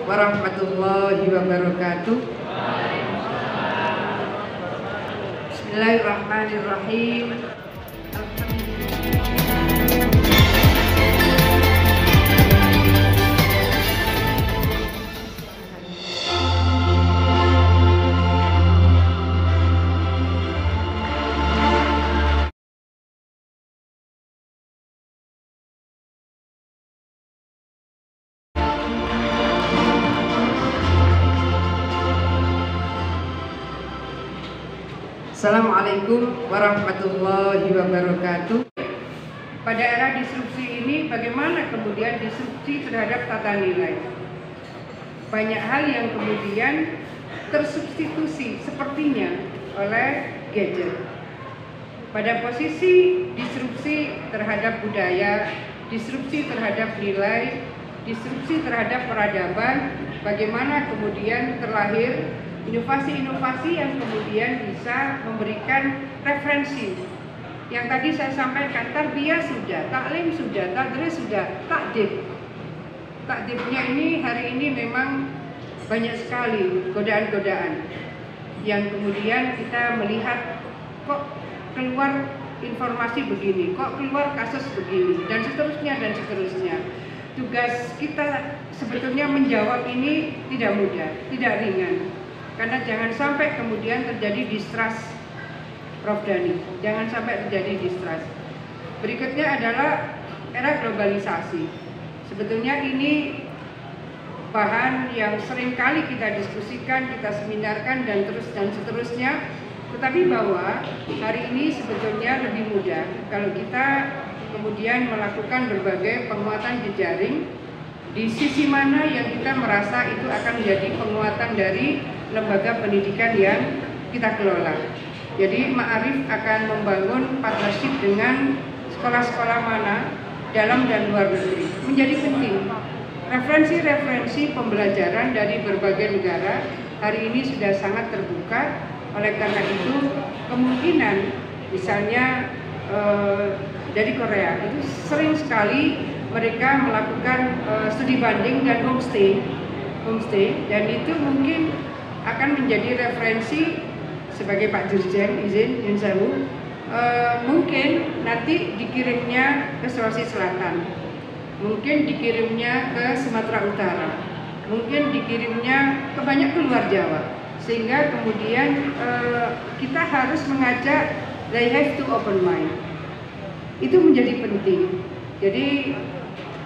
warahmatullahi wabarakatuh. Bismillahirrahmanirrahim. Assalamualaikum warahmatullahi wabarakatuh. Pada era disrupsi ini, bagaimana kemudian disrupsi terhadap tata nilai? Banyak hal yang kemudian tersubstitusi sepertinya oleh gadget. Pada posisi disrupsi terhadap budaya, disrupsi terhadap nilai, disrupsi terhadap peradaban, bagaimana kemudian terlahir inovasi-inovasi yang kemudian bisa memberikan referensi. Yang tadi saya sampaikan, tarbiyah sudah, taklim sudah, tadris sudah, takdib. Takdibnya ini hari ini memang banyak sekali godaan-godaan yang kemudian kita melihat kok keluar informasi begini, kok keluar kasus begini, dan seterusnya dan seterusnya. Tugas kita sebetulnya menjawab ini tidak mudah, tidak ringan. Karena jangan sampai kemudian terjadi distrust, Prof. Dhani. Jangan sampai terjadi distrust. Berikutnya adalah era globalisasi. Sebetulnya ini bahan yang sering kali kita diskusikan, kita seminarkan dan seterusnya. Tetapi bahwa hari ini sebetulnya lebih mudah kalau kita kemudian melakukan berbagai penguatan jejaring di sisi mana yang kita merasa itu akan menjadi penguatan dari lembaga pendidikan yang kita kelola. Jadi Ma'arif akan membangun partnership dengan sekolah-sekolah mana dalam dan luar negeri. Menjadi penting. Referensi-referensi pembelajaran dari berbagai negara hari ini sudah sangat terbuka. Oleh karena itu kemungkinan misalnya dari Korea itu sering sekali mereka melakukan studi banding dan homestay dan itu mungkin akan menjadi referensi sebagai Pak Dirjen izin sewu, mungkin nanti dikirimnya ke Sulawesi Selatan, mungkin dikirimnya ke Sumatera Utara, mungkin dikirimnya ke banyak keluar Jawa, sehingga kemudian kita harus mengajak they have to open mind. Itu menjadi penting. Jadi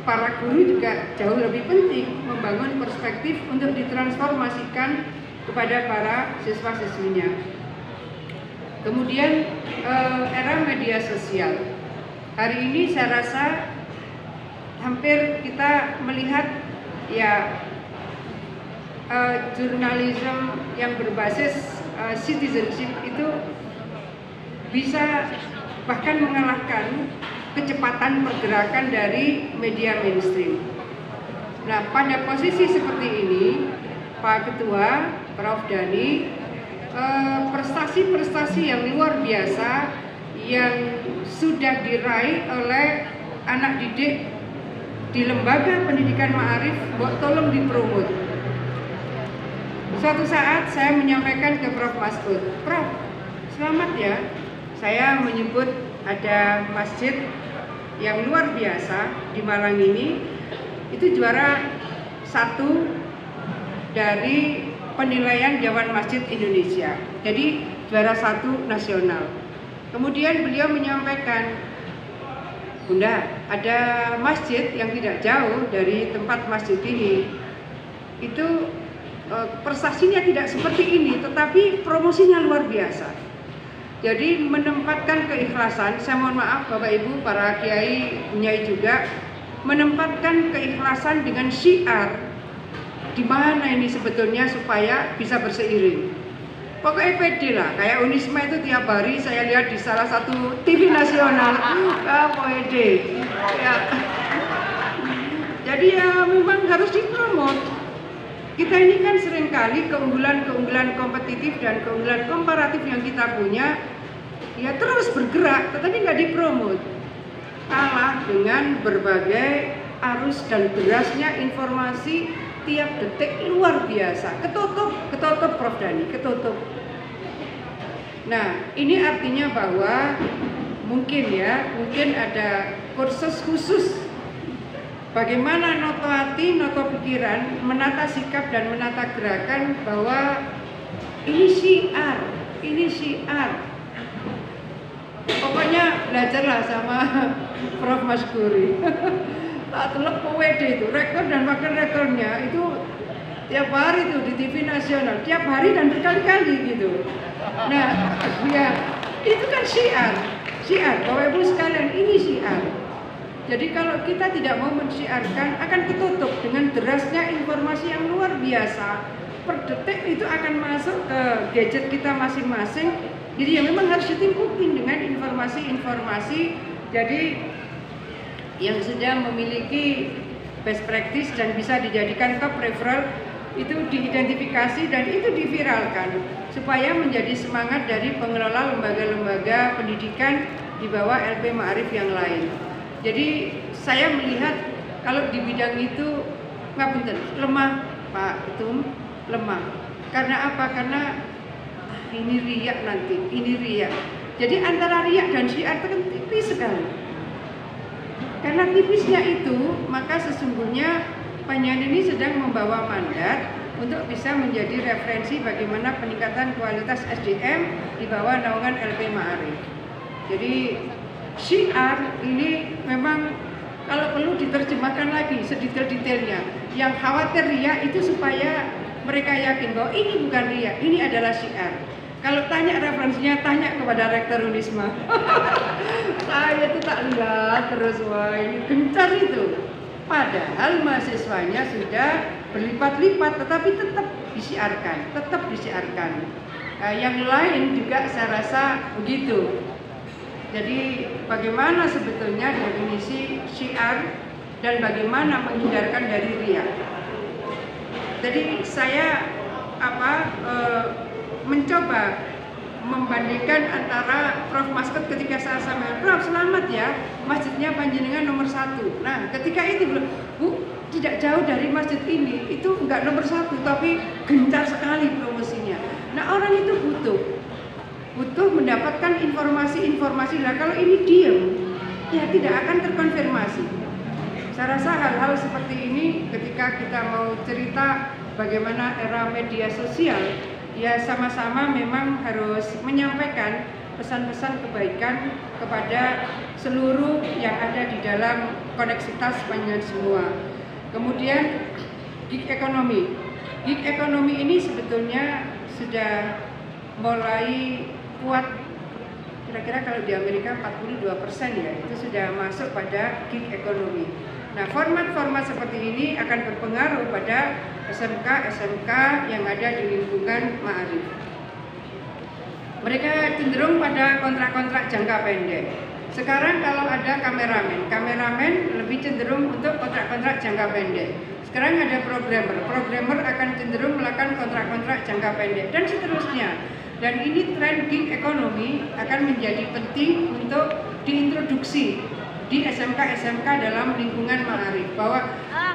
para guru juga jauh lebih penting membangun perspektif untuk ditransformasikan kepada para siswa-siswinya. Kemudian era media sosial. Hari ini saya rasa hampir kita melihat ya jurnalisme yang berbasis citizenship itu bisa bahkan mengalahkan kecepatan pergerakan dari media mainstream. Nah, pada posisi seperti ini, Pak Ketua, Prof. Dhani, prestasi-prestasi yang luar biasa yang sudah diraih oleh anak didik di lembaga pendidikan Ma'arif, tolong dipromot. Suatu saat saya menyampaikan ke Prof. Masud, Prof, selamat ya, saya menyebut ada masjid yang luar biasa di Malang ini, itu juara 1 dari penilaian Dewan Masjid Indonesia. Jadi juara 1 nasional. Kemudian beliau menyampaikan, Bunda, ada masjid yang tidak jauh dari tempat masjid ini. Itu prestasinya tidak seperti ini, tetapi promosinya luar biasa. Jadi menempatkan keikhlasan, saya mohon maaf Bapak Ibu, para kiai, bunyai juga, menempatkan keikhlasan dengan syiar di mana ini sebetulnya supaya bisa berseiring. Pokoknya pede lah, kayak Unisma itu tiap hari saya lihat di salah satu TV nasional, pede. Ya. Jadi ya memang harus dipromot. Kita ini kan seringkali keunggulan-keunggulan kompetitif dan keunggulan komparatif yang kita punya ya terus bergerak, tetapi nggak dipromot. Kalah dengan berbagai arus dan derasnya informasi tiap detik luar biasa. Ketutup Prof Dani, ketutup. Nah, ini artinya bahwa mungkin ada kursus khusus bagaimana noto hati, noto pikiran, menata sikap dan menata gerakan, bahwa ini syiar. Pokoknya belajarlah sama Prof Maskuri. Tak teluk PWD itu, rektor dan wakil rektornya itu tiap hari itu di TV nasional, tiap hari dan berkali-kali gitu. Nah, ya itu kan syiar. Bapak Ibu sekalian, ini syiar. Jadi kalau kita tidak mau mensyiarkan, akan ketutup dengan derasnya informasi yang luar biasa. Per detik itu akan masuk ke gadget kita masing-masing. Jadi ya memang harus ditimpukin dengan informasi-informasi. Jadi yang sudah memiliki best practice dan bisa dijadikan top referral itu diidentifikasi dan itu diviralkan supaya menjadi semangat dari pengelola lembaga-lembaga pendidikan di bawah LP Ma'arif yang lain. Jadi saya melihat kalau di bidang itu lemah Pak Ketum, lemah. Karena apa? Karena ini riak nanti, ini riak. Jadi antara riak dan syiar itu kan tipis sekali. Karena tipisnya itu, maka sesungguhnya Panjenengan ini sedang membawa mandat untuk bisa menjadi referensi bagaimana peningkatan kualitas SDM di bawah naungan LP Ma'arif. Jadi syiar ini memang kalau perlu diterjemahkan lagi sedetail-detailnya. Yang khawatir riya itu supaya mereka yakin bahwa ini bukan riya, ini adalah syiar. Kalau tanya referensinya, tanya kepada Rektor Unisma. Saya itu tak lihat terus, wah ini gencar itu. Padahal mahasiswanya sudah berlipat-lipat, tetapi tetap disiarkan. Nah, yang lain juga saya rasa begitu. Jadi bagaimana sebetulnya definisi syiar dan bagaimana menghindarkan dari riya. Jadi saya mencoba membandingkan antara Prof Maskut ketika saya sama Prof, selamat ya, masjidnya panjenengan nomor 1. Nah, ketika itu Bu, tidak jauh dari masjid ini, itu enggak nomor 1, tapi gencar sekali promosinya. Nah, orang itu butuh mendapatkan informasi-informasi. Nah, kalau ini diam, ya tidak akan terkonfirmasi. Saya rasa hal-hal seperti ini ketika kita mau cerita bagaimana era media sosial, ya sama-sama memang harus menyampaikan pesan-pesan kebaikan kepada seluruh yang ada di dalam koneksitas panjenengan semua. Kemudian gig ekonomi. Gig ekonomi ini sebetulnya sudah mulai kuat. Kira-kira kalau di Amerika 42% ya, itu sudah masuk pada gig ekonomi. Nah, format-format seperti ini akan berpengaruh pada SMK yang ada di lingkungan Ma'arif. Mereka cenderung pada kontrak-kontrak jangka pendek. Sekarang kalau ada kameramen lebih cenderung untuk kontrak-kontrak jangka pendek. Sekarang ada programmer akan cenderung melakukan kontrak-kontrak jangka pendek dan seterusnya. Dan ini tren gig ekonomi akan menjadi penting untuk diintroduksi di SMK dalam lingkungan Ma'arif, bahwa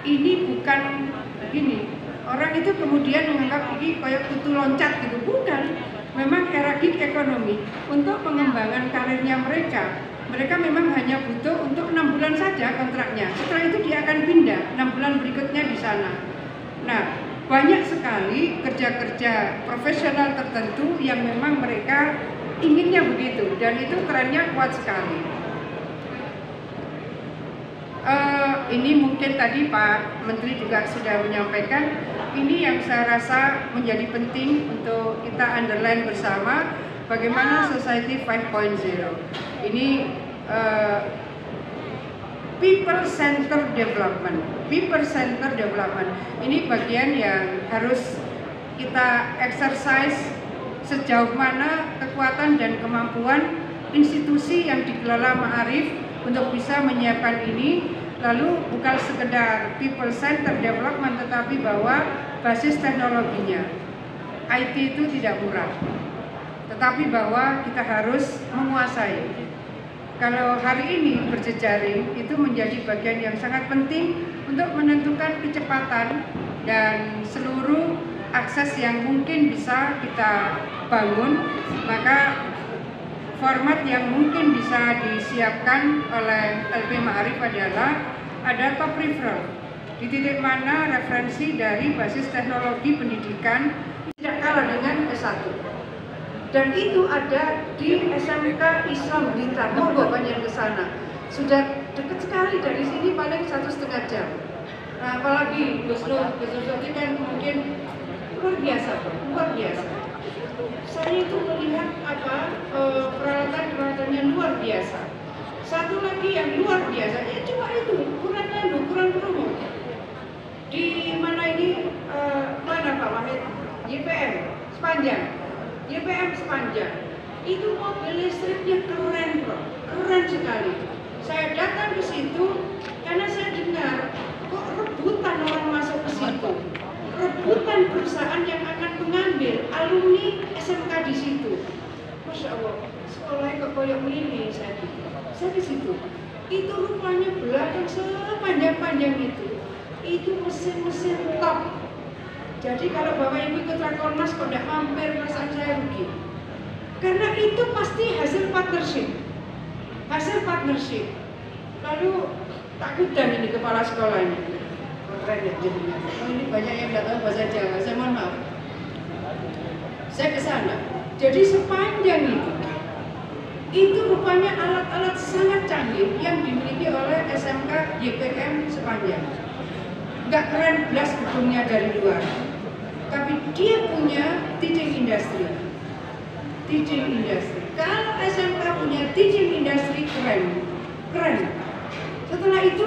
ini bukan begini. Orang itu kemudian menganggap ini kayak kutu loncat gitu, bukan. Memang era gig ekonomi untuk pengembangan karirnya mereka memang hanya butuh untuk 6 bulan saja kontraknya. Setelah itu dia akan pindah 6 bulan berikutnya di sana. Nah, banyak sekali kerja-kerja profesional tertentu yang memang mereka inginnya begitu, dan itu trennya kuat sekali. Ini mungkin tadi Pak Menteri juga sudah menyampaikan, ini yang saya rasa menjadi penting untuk kita underline bersama, bagaimana Society 5.0. Ini people center development. Ini bagian yang harus kita exercise sejauh mana kekuatan dan kemampuan institusi yang dikelola Ma'arif untuk bisa menyiapkan ini. Lalu bukan sekedar people center development, tetapi bahwa basis teknologinya IT itu tidak murah, tetapi bahwa kita harus menguasai. Kalau hari ini berjejaring itu menjadi bagian yang sangat penting untuk menentukan kecepatan dan seluruh akses yang mungkin bisa kita bangun, maka format yang mungkin bisa disiapkan oleh LP Ma'arif adalah ada top referral, di titik mana referensi dari basis teknologi pendidikan tidak kalah dengan S1. Dan itu ada di SMK Islam Blitar, monggo banyak ke sana. Sudah dekat sekali dari sini, paling 1,5 jam. Nah, apalagi Gus Nur ini kan mungkin luar biasa, luar biasa. Saya itu melihat peralatan-peralatannya luar biasa. Satu lagi yang luar biasa, ya cuma itu ukuran promo. Di mana ini, mana Pak Wahid? YPM sepanjang. Itu mobil listriknya keren bro, keren sekali. Saya datang ke situ karena saya dengar kok rebutan orang masuk ke situ, rebutan perusahaan yang akan mengambil alumni SMK di situ. Masya Allah, sekolahnya kok koyok ini saya di situ. Itu rupanya belakang sepanjang-panjang itu mesin-mesin top. Jadi kalau Bapak Ibu ikut Rakornas kok tidak mampir, perasaan saya rugi. Karena itu pasti hasil partnership. Lalu takutan ini kepala sekolahnya. Keren ya jadinya. Oh, ini banyak yang tidak tahu bahasa Jawa, saya mohon maaf. Saya ke sana. Jadi sepanjang itu rupanya alat-alat sangat canggih yang dimiliki oleh SMK YPM sepanjang. Nggak keren belas gedungnya dari luar, tapi dia punya teaching industry. Kalau SMK punya teaching industry keren. Setelah itu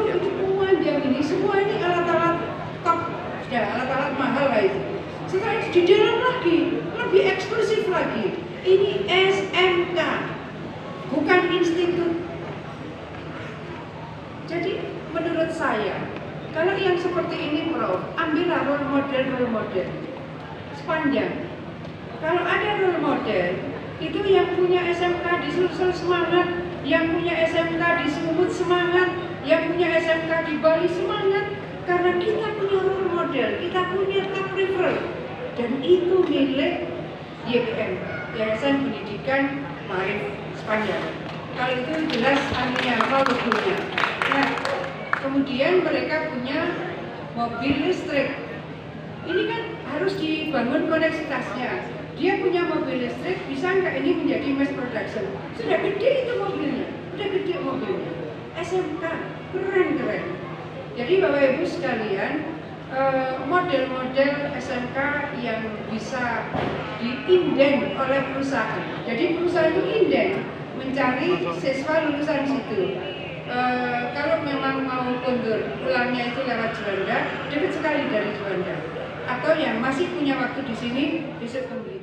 semua ini alat-alat top, ya alat-alat mahal lah itu. Setelah itu di dalam lagi, lebih eksklusif lagi. Ini SMK, bukan institut. Jadi menurut saya, kalau yang seperti ini Prof, ambillah role model sepanjang. Kalau ada role model, itu yang punya SMK di Sulsel semangat, yang punya SMK di Sumut semangat, yang punya SMK di Bali semangat, karena kita punya role model, kita punya top referral, dan itu milik YPM, Yayasan Pendidikan Ma'arif sepanjang. Kalau itu jelas logonya. Nah, kemudian mereka punya mobil listrik. Ini kan harus dibangun koneksitasnya. Dia punya mobil listrik, bisa nggak ini menjadi mass production? Sudah gede itu mobilnya, SMK, keren. Jadi Bapak Ibu sekalian, model-model SMK yang bisa diinden oleh perusahaan. Jadi perusahaan itu inden, mencari siswa lulusan situ. Kalau memang mau kundur, pulangnya itu lewat Juanda, dekat sekali dari Juanda. Atau yang masih punya waktu di sini, bisa kembali.